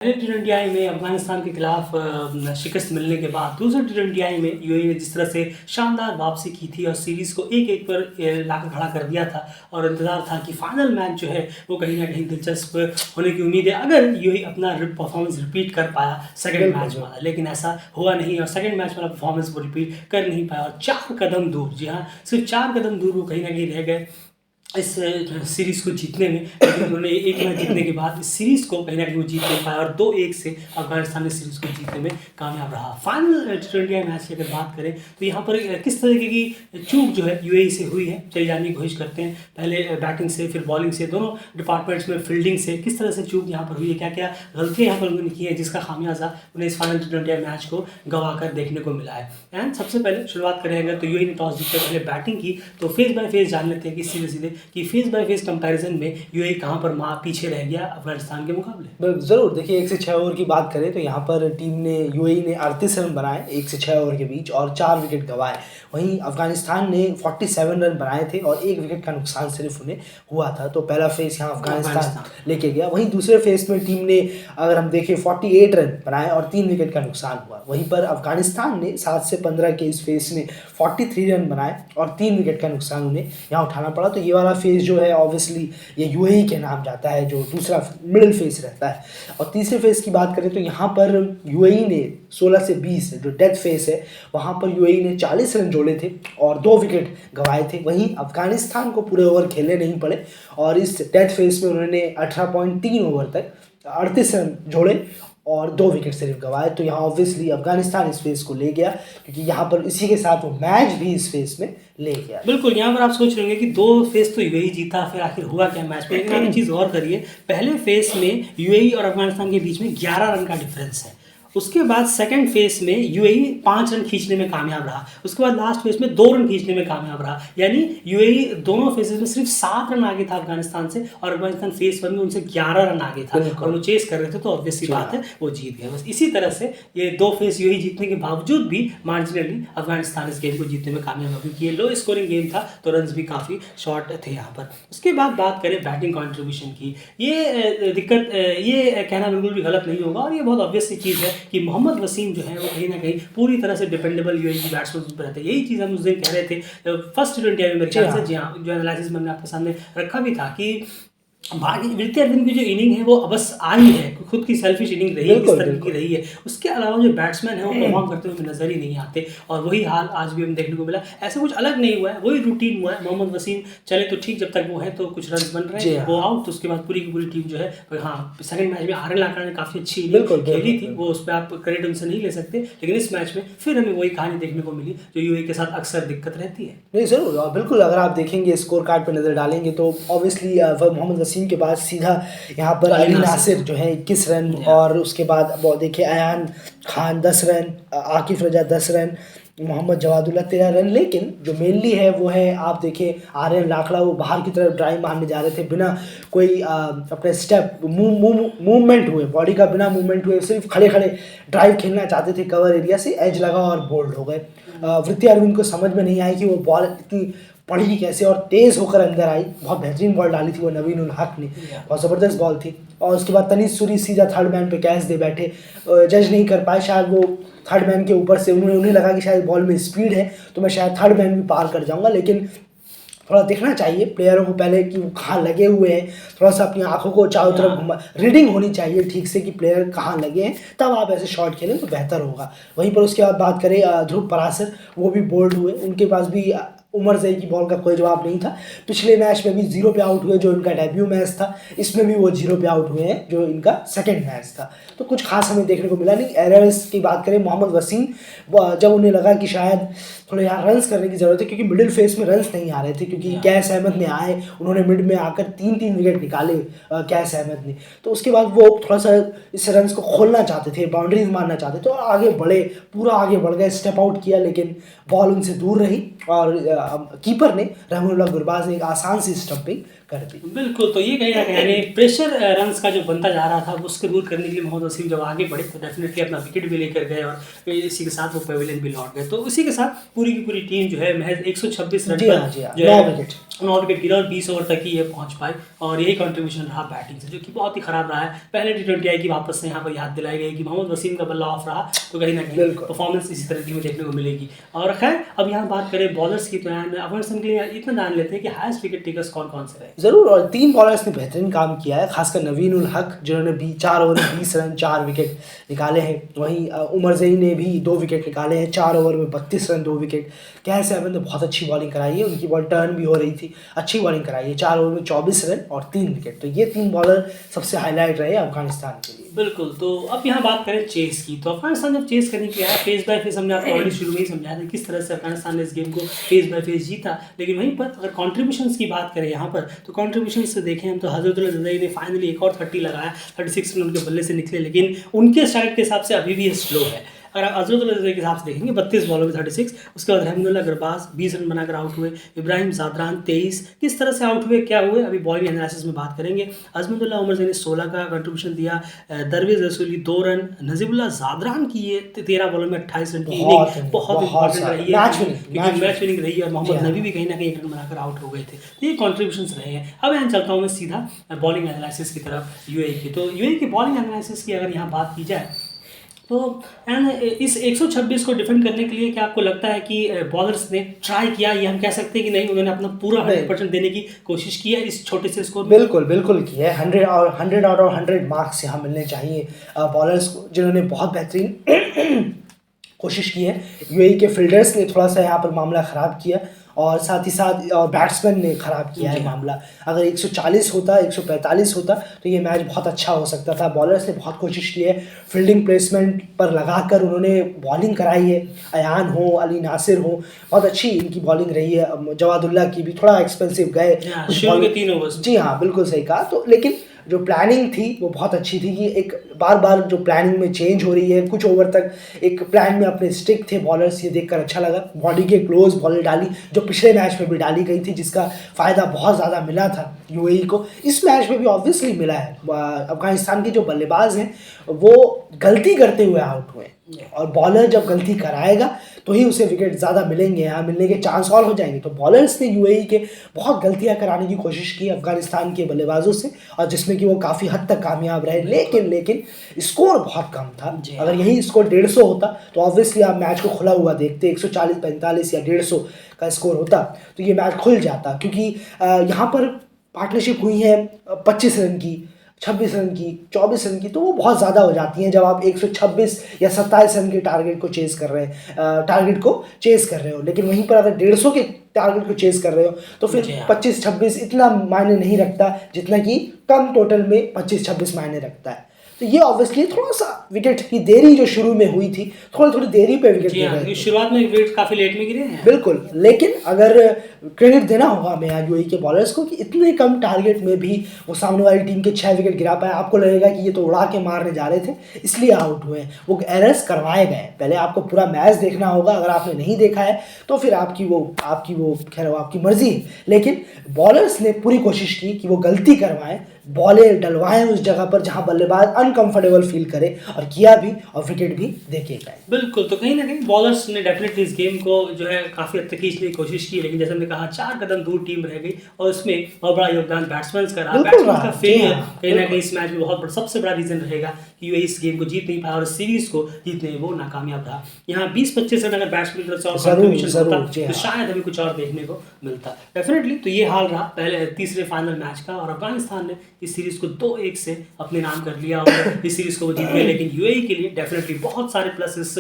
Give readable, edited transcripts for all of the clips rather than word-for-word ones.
पहले टी20 में अफगानिस्तान के खिलाफ शिकस्त मिलने के बाद दूसरे टी20 में यूएई ने जिस तरह से शानदार वापसी की थी और सीरीज़ को 1-1 पर लाकर खड़ा कर दिया था और इंतज़ार था कि फाइनल मैच जो है वो कहीं ना कहीं दिलचस्प होने की उम्मीद है अगर यूएई अपना परफॉर्मेंस रिपीट कर पाया सेकंड मैच वाला, लेकिन ऐसा हुआ नहीं और सेकंड मैच वाला परफॉर्मेंस वो रिपीट कर नहीं पाया और 4 कदम दूर, जी हाँ, सिर्फ 4 कदम दूर वो कहीं ना कहीं रह गए इस सीरीज़ को जीतने में। लेकिन उन्होंने एक मैच जीतने के बाद इस सीरीज़ को कहीं ना कहीं वो जीत नहीं पाया और 2-1 से अफगानिस्तान ने सीरीज़ को जीतने में कामयाब रहा। फाइनल टी20 मैच की अगर बात करें तो यहाँ पर किस तरीके की चूक जो है यूएई से हुई है, चली जानने की कोशिश करते हैं। पहले बैटिंग से, फिर बॉलिंग से, दोनों डिपार्टमेंट्स में फील्डिंग से किस तरह से चूक यहाँ पर हुई है, क्या क्या गलतियाँ यहाँ पर उन्होंने की है जिसका खामियाजा उन्हें इस फाइनल टी20 मैच को गंवा कर देखने को मिला है। एंड सबसे पहले शुरुआत करें अगर तो यूएई ने टॉस जीतकर पहले बैटिंग की, तो फेस बाय फेस जान लेते हैं कि सीधे सीधे कि फेस बाय फेस कंपैरिजन में यूएई कहां पर पीछे रह गया अफगानिस्तान के मुकाबले। ज़रूर देखिए, 1 से 6 ओवर की बात करें तो यहाँ पर यूएई ने 38 रन बनाए 1 से 6 ओवर के बीच और 4 विकेट गंवाए। वहीं अफगानिस्तान ने 47 रन बनाए थे और 1 विकेट का नुकसान सिर्फ उन्हें हुआ था। तो पहला फेस यहाँ अफगानिस्तान लेके गया। वहीं दूसरे फेस में टीम ने अगर हम देखें 48 रन बनाए और 3 विकेट का नुकसान हुआ। वहीं पर अफगानिस्तान ने 7 से 15 के इस फेस में 43 रन बनाए और 3 विकेट का नुकसान उन्हें यहाँ उठाना पड़ा। तो ये वाला फेस जो है ऑब्वियसली ये यूएई के नाम जाता है, जो दूसरा मिडिल फेस रहता है। और तीसरे फेस की बात करें तो यहाँ पर यूएई ने 16 से 20 जो डेथ फेस है वहाँ पर यूएई ने 40 रन जोड़े थे और 2 विकेट गंवाए थे। वहीं अफगानिस्तान को पूरे ओवर खेलने नहीं पड़े और इस डेथ फेस में उन्होंने 18.3 ओवर तक 38 रन जोड़े और 2 विकेट सिर्फ गंवाए। तो यहाँ ऑब्वियसली अफगानिस्तान इस फेस को ले गया क्योंकि यहाँ पर इसी के साथ वो मैच भी इस फेस में ले गया। बिल्कुल, यहाँ पर आप सोच रहे होंगे कि 2 फेस तो यूएई जीता, फिर आखिर हुआ क्या मैच में। लेकिन आप एक चीज़ और करिए, पहले फेस में यूएई और अफगानिस्तान के बीच में 11 रन का डिफरेंस है। उसके बाद सेकंड फेस में यूएई 5 रन खींचने में कामयाब रहा, उसके बाद लास्ट फेस में 2 रन खींचने में कामयाब रहा। यानी यूएई दोनों फेसेस में सिर्फ 7 रन आगे था अफगानिस्तान से और अफगानिस्तान फेस 1 में उनसे 11 रन आगे था और वो चेस कर रहे थे, तो ऑब्वियस सी बात है वो जीत गए। बस इसी तरह से ये 2 फेस यूएई जीतने के बावजूद भी मार्जिनली अफगानिस्तान इस गेम को जीतने में कामयाब हुआ क्योंकि ये लो स्कोरिंग गेम था तो रन भी काफ़ी शॉर्ट थे यहाँ पर। उसके बाद बात करें बैटिंग कॉन्ट्रीब्यूशन की, ये दिक्कत, ये कहना बिल्कुल भी गलत नहीं होगा और ये बहुत ऑब्वियस सी चीज़ है कि मोहम्मद वसीम जो है वो कहीं ना कहीं पूरी तरह से डिपेंडेबल यूएई की बैट्समैन पर रहते हैं। यही चीज़ हम उस दिन कह रहे थे फर्स्ट टी20 में मेरे ख्याल से, जी हाँ, जो एनालिसिस मैंने आपके सामने रखा भी था कि वृत्ति अरविंद की जो इनिंग है वो बस आई है, खुद की सेल्फिश इनिंग रही है, किस तरह की रही है, उसके अलावा जो बैट्समैन है वो परफॉर्म करते हुए नजर ही नहीं आते और वही हाल आज भी हमें देखने को मिला। ऐसा कुछ अलग नहीं हुआ है, वही रूटीन हुआ है। मोहम्मद वसीम चले तो ठीक, जब तक वो है तो कुछ रन बन रहे हैं, वो आउट, तो उसके बाद पूरी की पूरी टीम जो है, हाँ, सेकंड मैच में आर्यन लाकड़ा ने काफ़ी अच्छी इनिंग खेली थी, वो उस पर आप क्रेडिट उनसे नहीं ले सकते। लेकिन इस मैच में फिर हमें वही कहानी देखने को मिली जो यूएई के साथ अक्सर दिक्कत रहती है। नहीं, ज़रूर, बिल्कुल, अगर आप देखेंगे स्कोर कार्ड पर नज़र डालेंगे तो ऑब्वियसली मोहम्मद वसीम के बाद सीधा यहाँ पर अली नासिर जो है 21 रन और उसके बाद देखिए अयान खान 10 रन, आकिफ रजा 10 रन, मोहम्मद जवादुल्ला 13 रन। लेकिन जो मेनली है वो है, आप देखिए आर्यन लाकड़ा वो बाहर की तरफ ड्राइव मारने जा रहे थे बिना कोई अपने स्टेप मूवमेंट हुए, बॉडी का बिना मूवमेंट हुए, सिर्फ खड़े खड़े ड्राइव खेलना चाहते थे कवर एरिया से, एज लगा और बोल्ड हो गए। वृत्ति अरविंद को समझ में नहीं आई कि वो बॉल इतनी पड़ी कैसे और तेज़ होकर अंदर आई। बहुत बेहतरीन बॉल डाली थी वो नवीन उल हक ने, बहुत ज़बरदस्त बॉल थी। और उसके बाद तनीष सूरी सीधा थर्ड मैन पे कैच दे बैठे, जज नहीं कर पाए, शायद वो थर्ड मैन के ऊपर से उन्हें लगा कि शायद बॉल में स्पीड है तो मैं शायद थर्ड मैन भी पार कर जाऊंगा। लेकिन थोड़ा देखना चाहिए प्लेयरों को पहले कि वो कहाँ लगे हुए हैं, थोड़ा सा अपनी आंखों को चारों तरफ घुमा, रीडिंग होनी चाहिए ठीक से कि प्लेयर कहाँ लगे हैं, तब आप ऐसे शॉट खेलें तो बेहतर होगा। वहीं पर उसके बाद बात करें ध्रुव परासर, वो भी बोल्ड हुए, उनके पास भी उमर ज़ई की बॉल का कोई जवाब नहीं था। पिछले मैच में भी 0 पे आउट हुए जो इनका डेब्यू मैच था, इसमें भी वो 0 पे आउट हुए हैं जो इनका सेकंड मैच था। तो कुछ खास हमें देखने को मिला नहीं। एरर्स की बात करें, मोहम्मद वसीम जब उन्हें लगा कि शायद थोड़े यहाँ रन्स करने की ज़रूरत है क्योंकि मिडिल फेस में रन्स नहीं आ रहे थे, क्योंकि कैस अहमद ने आए, उन्होंने मिड में आकर 3-3 विकेट निकाले कैस अहमद ने, तो उसके बाद वो थोड़ा सा इस रन्स को खोलना चाहते थे, बाउंड्रीज मारना चाहते थे और आगे बढ़े, पूरा आगे बढ़ गए, स्टेप आउट किया, लेकिन बॉल उनसे दूर रही और कीपर ने, रहमानुल्लाह गुरबाज ने एक आसान सी स्टंपिंग कर दी। बिल्कुल, तो ये कहीं न कहीं यानी प्रेशर रन्स का जो बनता जा रहा था, उसको दूर करने के लिए मोहम्मद वसीम जब आगे बढ़े तो डेफिनेटली अपना विकेट भी लेकर गए और इसी के साथ वो पवेलियन भी लौट गए। तो उसी के साथ पूरी की पूरी टीम जो है महज 126 रन पर जी हाँ, जो 9 है विकेट 9 विकेट गिरा और 20 ओवर तक ही ये पहुँच पाए और यही कंट्रीब्यूशन रहा बैटिंग से, जो कि बहुत ही खराब रहा है। पहले T20 आई कि वापस से यहाँ पर याद दिलाई गई कि मोहम्मद वसीम का बल्ला ऑफ रहा तो कहीं न कहीं परफॉर्मेंस इसी तरह की में देखने को मिलेगी। और खैर अब यहाँ बात करें बॉलर्स की तो अफगानिस्तान के लिए इतना जान लेते हैं कि हाईएस्ट विकेट टेकर्स कौन-कौन से रहे। ज़रूर, और 3 बॉलर्स ने बेहतरीन काम किया है, खासकर नवीन उल हक जिन्होंने 4 ओवर में 20 रन 4 विकेट निकाले हैं। वहीं उमर ज़ई ने भी 2 विकेट निकाले हैं, 4 ओवर में 32 रन 2 विकेट। कैन सेवन ने बहुत अच्छी बॉलिंग कराई है, उनकी बॉल टर्न भी हो रही थी, अच्छी बॉलिंग कराई है, 4 ओवर में 24 रन और 3 विकेट। तो ये 3 बॉलर सबसे हाईलाइट रहे अफगानिस्तान के लिए। बिल्कुल, तो अब यहाँ बात करें चेस की, तो अफगानिस्तान जब चेस करने के लिए आया फेस बाय फेस, हमने आपको ऑलरेडी शुरू में ही समझाया था किस तरह से अफगानिस्तान ने इस गेम को फेस बाय फेस जीता। लेकिन वहीं पर अगर कॉन्ट्रीब्यूशंस की बात करें यहाँ पर, तो कॉन्ट्रीब्यूशंस से देखें हम तो हजरतुल्लाह जज़ाई ने फाइनली एक और 30 लगाया, 36 रन उनके बल्ले से निकले, लेकिन उनके स्ट्राइक के हिसाब से अभी भी ये स्लो है। अगर आप हजरतुल्लाह जज़ाई के हिसाब से देखेंगे 32 बॉलों में 36, उसके बाद रहमतुल्लाह गरबाज 20 रन बनाकर आउट हुए, इब्राहिम ज़ादरान 23, किस तरह से आउट हुए क्या हुए अभी बॉलिंग एनालिसिस में बात करेंगे। अज़मतुल्लाह उमर ने 16 का कंट्रीब्यूशन दिया, दरवेज़ रसूली 2 रन, नजीबुल्लाह ज़ादरान की ये 13 बॉलों में 28 रन की इनिंग बहुत इंपॉर्टेंट रही है क्योंकि मैच विनिंग रही है और मोहम्मद नबी भी कहीं ना कहीं 1 रन बनाकर आउट हो गए थे। तो ये कॉन्ट्रीब्यूशंस रहे हैं। अब यहाँ चलता हूँ मैं सीधा बॉलिंग एनालिसिस की तरफ यूएई की। तो यूएई की बॉलिंग एनालिसिस की अगर यहाँ बात की जाए तो इस 126 को डिफेंड करने के लिए क्या आपको लगता है कि बॉलर्स ने ट्राई किया, ये हम कह सकते हैं कि नहीं उन्होंने अपना पूरा 100% देने की कोशिश की है इस छोटे से स्कोर? बिल्कुल की है। 100 आउट ऑफ 100 मार्क्स यहाँ मिलने चाहिए बॉलर्स को, जिन्होंने बहुत बेहतरीन कोशिश की है। यूएई के फील्डर्स ने थोड़ा सा यहाँ पर मामला ख़राब किया और साथ ही साथ बैट्समैन ने ख़राब किया है मामला। अगर 140 होता 145 होता तो ये मैच बहुत अच्छा हो सकता था। बॉलर्स ने बहुत कोशिश की है, फील्डिंग प्लेसमेंट पर लगाकर उन्होंने बॉलिंग कराई है। अयान हो, अली नासिर हो, बहुत अच्छी इनकी बॉलिंग रही है। जवादुल्ला की भी थोड़ा एक्सपेंसिव गए शुरू के 3 ओवर्स। जी हाँ, बिल्कुल सही कहा। तो लेकिन जो प्लानिंग थी वो बहुत अच्छी थी कि एक बार जो प्लानिंग में चेंज हो रही है, कुछ ओवर तक एक प्लान में अपने स्टिक थे बॉलर्स, ये देखकर अच्छा लगा। बॉडी के क्लोज बॉल डाली जो पिछले मैच में भी डाली गई थी, जिसका फ़ायदा बहुत ज़्यादा मिला था यूएई को। इस मैच में भी ऑब्वियसली मिला है। अफगानिस्तान के जो बल्लेबाज हैं वो गलती करते हुए आउट हुए और बॉलर जब गलती कराएगा तो ही उसे विकेट ज़्यादा मिलेंगे, यहाँ मिलने के चांस और हो जाएंगे। तो बॉलर्स ने यूएई के बहुत गलतियाँ कराने की कोशिश की अफगानिस्तान के बल्लेबाजों से, और जिसमें कि वो काफ़ी हद तक कामयाब रहे। लेकिन स्कोर बहुत कम था। अगर यही स्कोर 150 होता तो ऑब्वियसली आप मैच को खुला हुआ देखते। 140, 45 या 150 का स्कोर होता तो ये मैच खुल जाता, क्योंकि यहाँ पर पार्टनरशिप हुई है 25 रन की, 26 रन की, 24 रन की, तो वो बहुत ज़्यादा हो जाती हैं जब आप 126 या 27 रन के टारगेट को चेस कर रहे हो। लेकिन वहीं पर अगर 150 के टारगेट को चेस कर रहे हो तो फिर 25-26 इतना मायने नहीं रखता जितना कि कम टोटल में 25-26 मायने रखता है। तो ये ऑब्वियसली थोड़ा सा विकेट की देरी जो शुरू में हुई थी, थोड़ी देरी पे विकेट गिर गए। शुरुआत में विकेट काफ़ी लेट में गिरे हैं। बिल्कुल, लेकिन अगर क्रेडिट देना होगा हमें आज यूएई के बॉलर्स को कि इतने कम टारगेट में भी वो सामने वाली टीम के 6 विकेट गिरा पाए। आपको लगेगा कि ये तो उड़ा के मारने जा रहे थे इसलिए आउट हुए, वो एरर्स करवाए गए। पहले आपको पूरा मैच देखना होगा, अगर आपने नहीं देखा है तो फिर आपकी वो खैर वो आपकी मर्जी है। लेकिन बॉलर्स ने पूरी कोशिश की कि वो गलती करवाएं, बॉलें डलवाएं उस जगह पर जहां बल्लेबाज अनकंफर्टेबल फील करे, और किया भी और विकेट भी देके गए। बिल्कुल, तो कहीं ना कहीं बॉलर्स ने डेफिनेटली इस गेम को जो है काफ़ी हद तक खींचने की कोशिश की, लेकिन जैसे हमने कहा 4 कदम दूर टीम रह गई और उसमें बहुत बड़ा योगदान बैट्समैन का रहा। बैट्समैन का फेलियर कहीं ना कहीं इस मैच में बहुत सबसे बड़ा रीजन रहेगा कि यूएई इस गेम को जीत नहीं पाया और सीरीज को जीतने में वो नाकामयाब रहा। यहाँ 20-25 रन अगर बैट्समैन की तरफ से और कंट्रीब्यूशन होता तो शायद हमें कुछ और देखने को मिलता डेफिनेटली। तो ये हाल रहा पहले तीसरे फाइनल मैच का, और अफगानिस्तान ने इस सीरीज को 2-1 से अपने नाम कर लिया और इस सीरीज को वो जीत गए। लेकिन यूएई के लिए डेफिनेटली बहुत सारे प्लस इस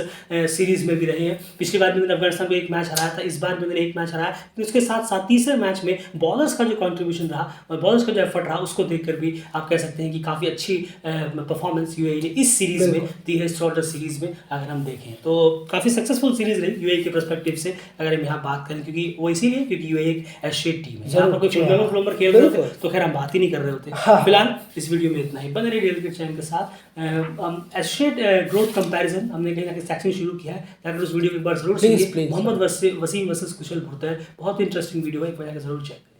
सीरीज में भी रहे हैं। पिछली बार भी उन्होंने अफगानिस्तान को 1 मैच हराया था, इस बार भी उन्होंने 1 मैच हराया, लेकिन उसके साथ साथ तीसरे मैच में बॉलर्स का जो कंट्रीब्यूशन रहा और बॉलर्स का जो एफर्ट रहा उसको देखकर भी आप कह सकते हैं कि काफ़ी अच्छी परफॉर्मेंस यूएई ने इस सीरीज में दी है। शॉर्टर सीरीज में अगर हम देखें तो काफ़ी सक्सेसफुल सीरीज रही यूएई के पर्सपेक्टिव से अगर हम यहाँ बात करें, क्योंकि वो इसीलिए क्योंकि यूएई एक एशियन टीम है। यहाँ पर कोई फ्लोमर खेल रहे होते तो खैर हम बात ही नहीं कर रहे होते। फिलहाल इस वीडियो में इतना ही। बने रहिए रियल क्रिकेट चैनल के साथ। एशियन ग्रोथ कंपैरिजन हमने कहीं ना कहीं सेक्शन शुरू किया है, ताकि उस वीडियो को एक बार जरूर सुनिए। मोहम्मद वसीम वर्सेस कुशल भुर्तर, बहुत इंटरेस्टिंग वीडियो है, एक बार जरूर चेक करें।